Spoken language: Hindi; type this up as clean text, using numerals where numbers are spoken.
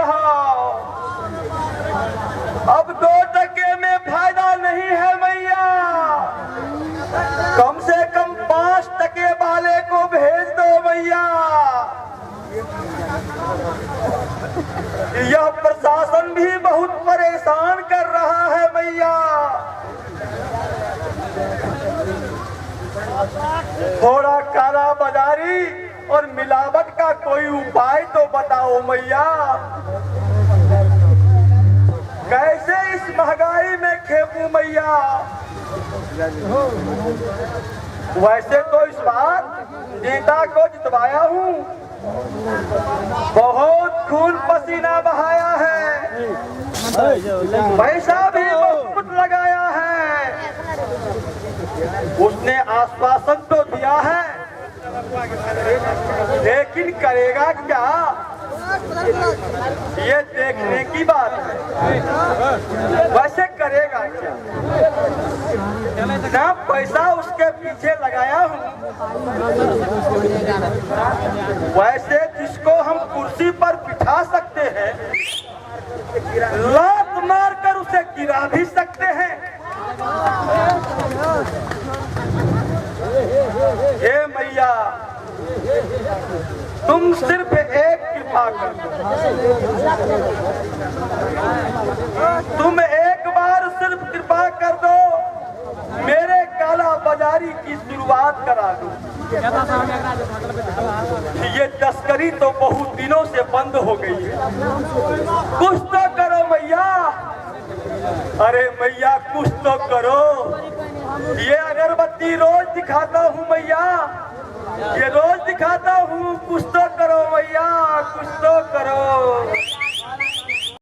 बढ़ाओ। अब 2 टके में फायदा नहीं है मैया, कम से कम 5 टके वाले को भेज दो मैया। यह प्रशासन भी बहुत परेशान कर रहा है मैया। थोड़ा काला बाजारी और मिलावट का कोई उपाय तो बताओ मैया। कैसे इस महंगाई में खेपूं मैया। वैसे तो इस बार नेता को जितवाया हूँ, बहुत खून पसीना बहाया है, पैसा भी बहुत लगाया है। उसने आश्वासन तो दिया है, लेकिन करेगा क्या, ये देखने की बात है। वैसे करेगा क्या, ना पैसा उसके पीछे लगाया हूँ। वैसे जिसको हम कुर्सी पर बिठा सकते हैं, लात मारकर उसे गिरा भी सकते हैं। हे मैया, तुम सिर्फ एक कृपा कर दो। तुम एक बार सिर्फ कृपा कर दो, मेरे काला बाजारी की शुरुआत करा दो। ये तस्करी तो बहुत दिनों से बंद हो गई है, कुछ तो करो मैया। अरे मैया कुछ तो करो। ये अगरबत्ती रोज दिखाता हूँ मैया, ये रोज दिखाता हूँ, कुछ तो